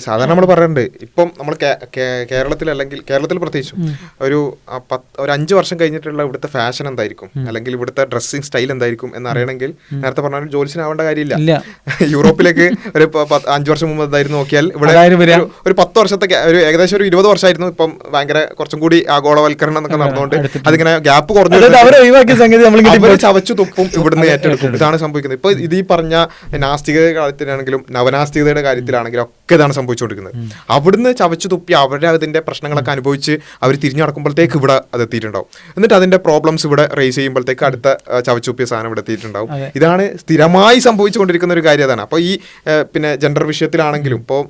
സാധാരണ നമ്മൾ പറയാറുണ്ട്, ഇപ്പം നമ്മൾ കേരളത്തിൽ അല്ലെങ്കിൽ കേരളത്തിൽ പ്രത്യേകിച്ചും ഒരു 5 വർഷം കഴിഞ്ഞിട്ടുള്ള ഇവിടുത്തെ ഫാഷൻ എന്തായിരിക്കും, അല്ലെങ്കിൽ ഇവിടുത്തെ ഡ്രസ്സിങ് സ്റ്റൈൽ എന്തായിരിക്കും എന്നറിയണമെങ്കിൽ നേരത്തെ പറഞ്ഞാൽ ജോലിസിനാവേണ്ട കാര്യമില്ല. യൂറോപ്പിലേക്ക് ഒരു 5 വർഷം മുമ്പ് എന്തായിരുന്നു നോക്കിയാൽ ഇവിടെ ഒരു 10 വർഷത്തെ ഒരു ഏകദേശം ഒരു 20 വർഷമായിരുന്നു. ഇപ്പം ഭയങ്കര കുറച്ചും കൂടി ആഗോളവൽക്കരണം എന്നൊക്കെ നടന്നുകൊണ്ട് അതിങ്ങനെ ഗ്യാപ്പ് കുറഞ്ഞു ചവച്ചു തുപ്പും ഇവിടുന്ന് ഏറ്റെടുക്കും. ഇതാണ് സംഭവിക്കുന്നത്. ഇപ്പൊ ഇത് ഈ പറഞ്ഞ നാസ്തികതയുടെ കാര്യത്തിലാണെങ്കിലും നവനാസ്തികതയുടെ കാര്യത്തിലാണെങ്കിലും ഒക്കെ ഇതാണ് സംഭവിച്ചുകൊണ്ടിരിക്കുന്നത്. അവിടുന്ന് ചവച്ചു തുപ്പി അവരുടെ അതിന്റെ പ്രശ്നങ്ങളൊക്കെ അനുഭവിച്ച് അവർ തിരിഞ്ഞു നടക്കുമ്പോഴത്തേക്ക് ഇവിടെ അത് എത്തിയിട്ടുണ്ടാവും. എന്നിട്ട് അതിന്റെ പ്രോബ്ലംസ് ഇവിടെ റേസ് ചെയ്യുമ്പോഴത്തേക്ക് അടുത്ത ചവച്ചുപ്പിയ സാധനം ഇവിടെ എത്തിയിട്ടുണ്ടാവും. ഇതാണ് സ്ഥിരമായി സംഭവിച്ചുകൊണ്ടിരിക്കുന്ന ഒരു കാര്യം. അതാണ്. അപ്പോൾ ഈ പിന്നെ ജെൻഡർ വിഷയത്തിലാണെങ്കിലും ഇപ്പോൾ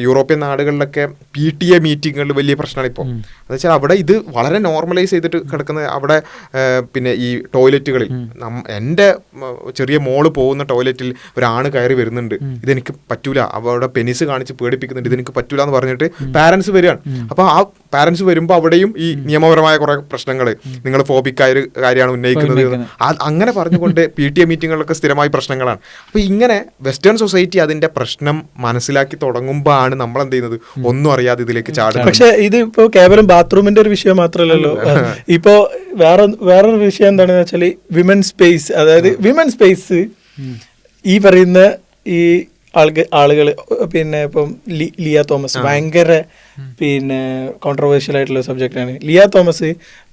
യൂറോപ്യൻ നാടുകളിലൊക്കെ PTA മീറ്റിങ്ങുകളിൽ വലിയ പ്രശ്നമാണ് ഇപ്പോൾ. എന്ന് വെച്ചാൽ അവിടെ ഇത് വളരെ നോർമലൈസ് ചെയ്തിട്ട് കിടക്കുന്നത്. അവിടെ പിന്നെ ഈ ടോയ്ലറ്റുകളിൽ എൻ്റെ ചെറിയ മോള് പോകുന്ന ടോയ്ലറ്റിൽ ഒരാണ് കയറി വരുന്നുണ്ട്, ഇതെനിക്ക് പറ്റൂല, അവിടെ പെനിസ് കാണിച്ച് പേടിപ്പിക്കുന്നുണ്ട്, ഇതെനിക്ക് പറ്റൂല എന്ന് പറഞ്ഞിട്ട് പാരൻസ് വരികയാണ്. അപ്പോൾ ആ പാരൻസ് വരുമ്പോൾ അവിടെയും ഈ നിയമപരമായ കുറെ പ്രശ്നങ്ങൾ, നിങ്ങൾ ഫോബിക്കായ ഒരു കാര്യമാണ് ഉന്നയിക്കുന്നത്, അങ്ങനെ പറഞ്ഞുകൊണ്ട് PTA മീറ്റിങ്ങുകളിലൊക്കെ സ്ഥിരമായി പ്രശ്നങ്ങളാണ്. അപ്പോൾ ഇങ്ങനെ വെസ്റ്റേൺ സൊസൈറ്റി അതിന്റെ പ്രശ്നം മനസ്സിലാക്കി തുടങ്ങുമ്പോഴാണ് നമ്മൾ എന്ത് ചെയ്യുന്നത്, ഒന്നും അറിയാതെ ഇതിലേക്ക് ചാടുന്നത്. പക്ഷെ ഇത് ഇപ്പോ കേവലം ബാത്റൂമിന്റെ ഒരു വിഷയം മാത്രമല്ലല്ലോ. ഇപ്പോ വേറൊരു വിഷയം എന്താണെന്ന് വെച്ചാൽ വിമൻ സ്പേസ്, അതായത് വിമൻ സ്പേസ് ഈ പറയുന്ന ഈ ആളുകൾ പിന്നെ ഇപ്പം ലിയ തോമസ് ഭയങ്കര പിന്നെ കോൺട്രവേഴ്ഷ്യൽ ആയിട്ടുള്ള സബ്ജക്റ്റാണ്. ലിയ തോമസ്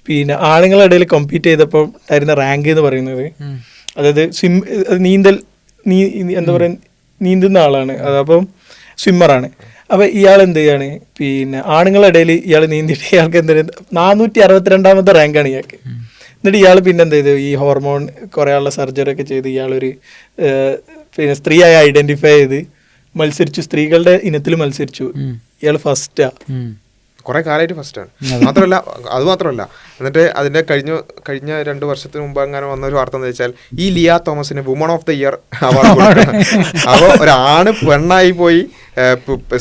പിന്നെ ആളുകളുടെ ഇടയിൽ കമ്പീറ്റ് ചെയ്തപ്പോൾ ഉണ്ടായിരുന്ന റാങ്ക് എന്ന് പറയുന്നത്, അതായത് എന്താ പറയുക, നീന്തുന്ന ആളാണ്, അതപ്പം സ്വിമ്മറാണ്. അപ്പോൾ ഇയാൾ എന്ത് ചെയ്യാണ്, പിന്നെ ആണുങ്ങളുടെ ഇടയിൽ ഇയാൾ നീന്തിയിട്ട് ഇയാൾക്ക് എന്താ 462ാമത്തെ റാങ്കാണ് ഇയാൾക്ക്. എന്നിട്ട് ഇയാൾ പിന്നെ എന്ത് ചെയ്തു, ഈ ഹോർമോൺ കുറേ ആളുടെ സർജറി ഒക്കെ ചെയ്ത് ഇയാളൊരു പിന്നെ സ്ത്രീയായി ഐഡന്റിഫൈ ചെയ്ത് മത്സരിച്ചു, സ്ത്രീകളുടെ ഇനത്തിൽ മത്സരിച്ചു. ഇയാൾ ഫസ്റ്റാ, കുറെ കാലമായിട്ട് ഫസ്റ്റാണ്. അതുമാത്രമല്ല എന്നിട്ട് അതിന്റെ കഴിഞ്ഞ 2 വർഷത്തിന് മുമ്പ് അങ്ങനെ വന്ന ഒരു വാർത്ത എന്ന് വെച്ചാൽ ഈ ലിയ തോമസിന് woman of the year award കൊടുക്കണം. അപ്പോൾ ഒരാണ് പെണ്ണായി പോയി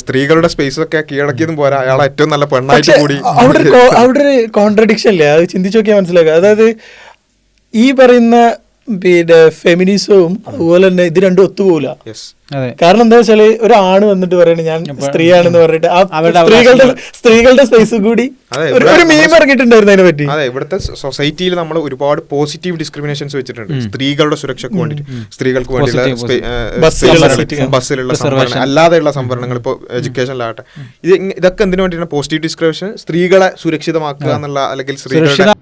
സ്ത്രീകളുടെ സ്പേസ് ഒക്കെ കീഴടക്കിയതും പോരാ, അയാളെ ഏറ്റവും നല്ല പെണ്ണായിട്ട് കൂടി. അവിടെ ഒരു കോൺട്രഡിക്ഷൻ ഇല്ലേ, അത് ചിന്തിച്ചു നോക്കിയാൽ മനസ്സിലാക്കുക. അതായത് ഈ പറയുന്ന പിന്നെ ഫെമിനിസവും അതുപോലെ തന്നെ ഇത് രണ്ടും ഒത്തുപോകില്ല. കാരണം എന്താ വെച്ചാല് ഒരാണ് വന്നിട്ട് പറയണ ഞാൻ സ്ത്രീയാണെന്ന് പറഞ്ഞിട്ട് സ്ത്രീകളുടെ സ്പേസ് കൂടി ഒരു മീം ഇറങ്ങിയിട്ടുണ്ടായിരുന്നു അതിനെ പറ്റി. അതെ, ഇവിടുത്തെ സൊസൈറ്റിയിൽ നമ്മൾ ഒരുപാട് പോസിറ്റീവ് ഡിസ്ക്രിമിനേഷൻസ് വെച്ചിട്ടുണ്ട്. സ്ത്രീകളുടെ സുരക്ഷയ്ക്ക് വേണ്ടിയിട്ട്, സ്ത്രീകൾക്ക് വേണ്ടിയുള്ള ബസ്സിലുള്ള സംവരണം, അല്ലാതെയുള്ള സംവരണങ്ങൾ, ഇപ്പോൾ എഡ്യൂക്കേഷനിലാകട്ടെ, ഇതൊക്കെ എന്തിനു വേണ്ടിയിട്ടാണ്? പോസിറ്റീവ് ഡിസ്ക്രിമിനേഷൻ, സ്ത്രീകളെ സുരക്ഷിതമാക്കുക എന്നുള്ള, അല്ലെങ്കിൽ സ്ത്രീകളുടെ